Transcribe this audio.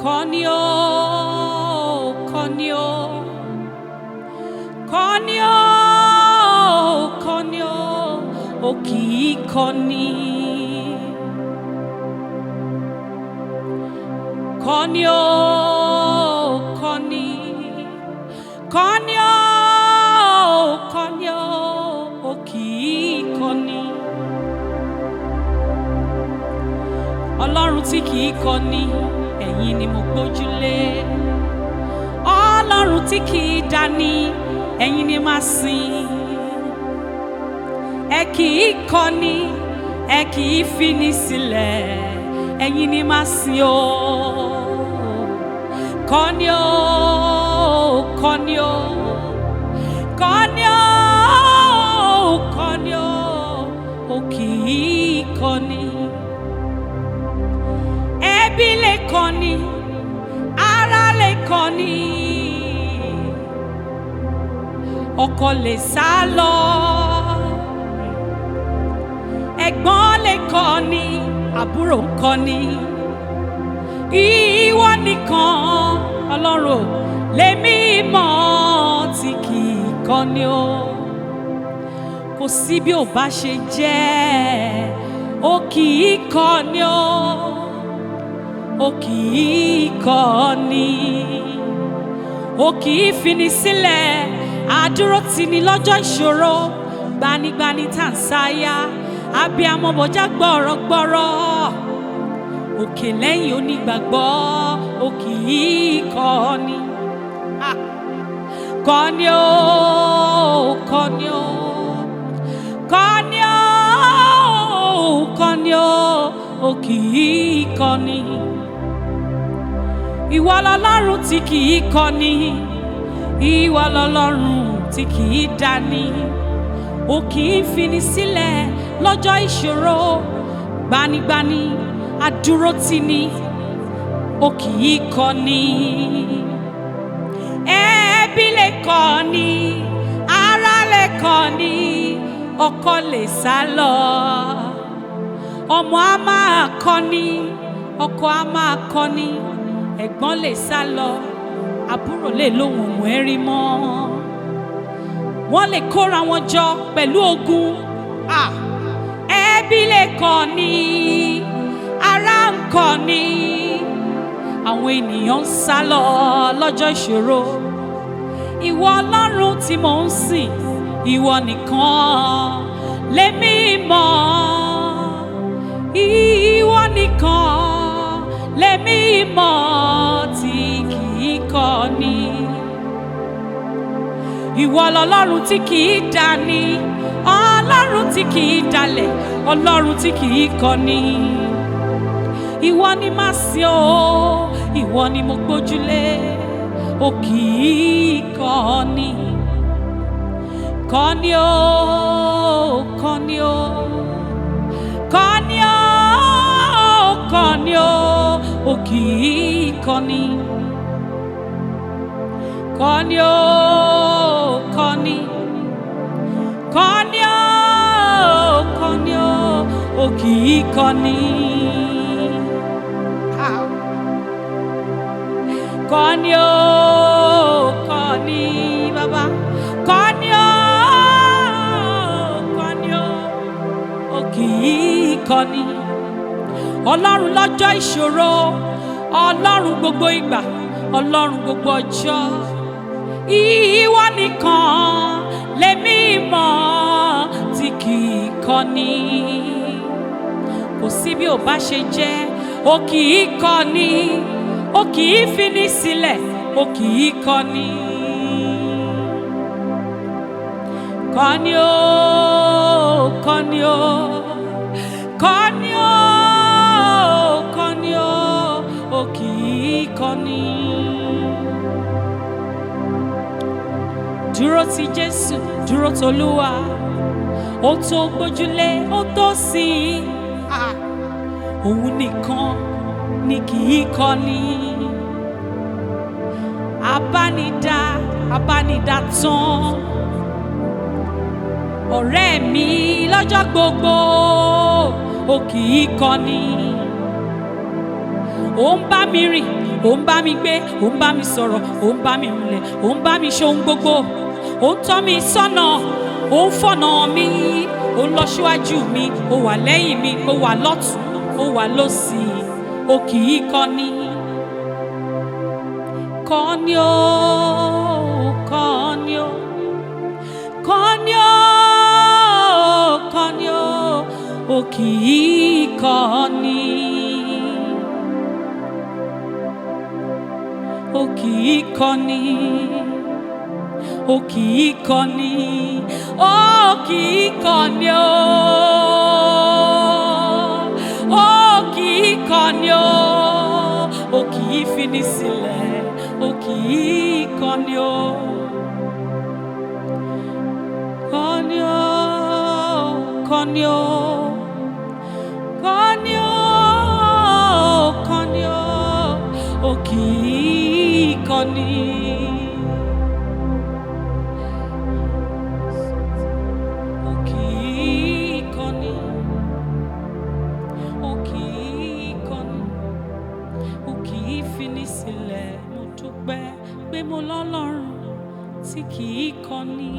kọ́ni o, kọ́ni o, kọ́ni o, kọ́ni o, o kì í kọ́ni. Kọ́ni o, kọ́ni, kọ́ni o, kọ́ni o, o kì í kọ́ni. Ọlọ́run tí kì í kọ́ni, ẹ̀yin ni mo gbójúlé. Ọlọ́run tí kì í dání, ẹ̀yin ni màá sìn. Ẹ kì í kọ́ni, ẹ kì í fini sílẹ̀, ẹ̀yin ni màá sìn o. Kọ́ni o, kọ́ni o, kọ́ni o, kọ́ni o, o kì í kọ́ni. Ẹbí lè kọ́ni, ará lè kọ́ni, ọkọ lè sá lọ, ẹ̀gbọ́n lè kọ́ni, àbúrò ń kọ́ni. Ìwọ nìkan Ọlọ́run lèmi mọ̀ tí kì í kọ́ni o. Kò sí bí ò bá ṣe jẹ́, ó kì í kọ́ni o. Ó kì í kọ́ni, ó kì í fini sílẹ̀, àdúró tì ní lọ́jọ́ ìṣòro, gbanigbani tá ń sáyà, abiyamọ bọ̀já gbọ̀rọ̀gbọ̀rọ̀, òkè lẹ́yìn onígbàgbọ́, ó kì í kọ́ni. Kọ́ni o, kọ́ni o, kọ́ni o, kọ́ni o, ó kì í kọ́ni. Ìwọ lọlọ́run tí kì í kọ́ni, ìwọ lọlọ́run tí kì í dání, ó kì í fini sílẹ̀ lọ́jọ́ ìṣòro, gbanigbani adúró tì ní, ó kì í kọ́ni. Ẹbí lè kọ́ni, ará lè kọ́ni, ọkọ lè sá lọ, ọmọ á máa kọ́ni, ọkọ á máa kọ́ni, ẹ̀gbọ́n lè sá lọ, àbúrò lè lóhùn mú ẹ̀rí mọ́. Wọ́n lè kóra wọn jọ pẹ̀lú ogun. Ẹbí lè kọ́ni, ará ń kọ́ni, àwọn ènìyàn ń sá lọ lọ́jọ́ ìṣòro. Ìwọ Ọlọ́run tí mò ń sìn, ìwọ nìkan lèmi mọ̀. Ìwọ nìkan lèmi mọ̀ tí kì í kọ́ni. Ìwọ lọlọ́run tí kì í dání, Ọlọ́run tí kì í dalẹ̀, Ọlọ́run tí kì í kọ́ni. Ìwọ ni màá sìn o, ìwọ ni mo gbójúlé, ó kì í kọ́ni. Kọ́ni o, kọ́ni o, kọ́ni o, kọ́ni o, ó kì í kọ́ni. Kọ́ni o, kọ́ni, kọ́ni o, kọ́ni o, ó kì í kọ́ni. Kọ́ni o, kọ́ni bàbá, kọ́ni o, kọ́ni o, ó kì í kọ́ni. Ọlọ́run lọ́jọ́ ìṣòro, Ọlọ́run gbogbo ìgbà, Ọlọ́run gbogbo ọjọ́. Ìwọ nìkan lèmi mọ̀ tí kì í kọ́ni. Kò sí bí ò bá ṣe jẹ́, ó kì í kọ́ni, ó kì í fini sílẹ̀, ó kì í kọ́ni. Kọ́ni o, kọ́ni o, kọ́ni o, kọ́ni o, ó kì í kọ́ni. Dúró ti Jésù, dúró tOlúwa, ó tó gbójúlé, ó tó sìn. Òun nìkan ni kì í kọ́ni. Abánidá, abánidá tán, ọ̀rẹ́ mi lọ́jọ́ gbogbo, ó kì í kọ́ni. ó ń bá mi rìn, ó ń bá mi gbé, ó ń bá mi sọ̀rọ̀, ó ń bá mi múlẹ̀, ó ń bá mi ṣe ohun gbogbo, ó ń tọ́ mi sọ́nà, ó ń fọ̀nà mi, ó ń lọ síwájú mi, ó wà lẹ́yìn mi, ó wà lọ́tùn, ó wà lósì, ó kì í kọni. Kọni o, kọni o, kọni o, kọni o, ó kì í kọni. Ó kì í kọni, ó kì í kọni, ó kì í kọni o, ó kì í kọni o, ó kì í fini sílẹ̀, ó kì í kọni o. Kọni o, kọni o, kọni o, kọni o, ó kì í kọni. Ó kì í kọni, ó kì í kọni, ó kì í fini sílẹ̀. Mo dúpẹ́ pé mo lọ́lọ́run tí kì í kọni.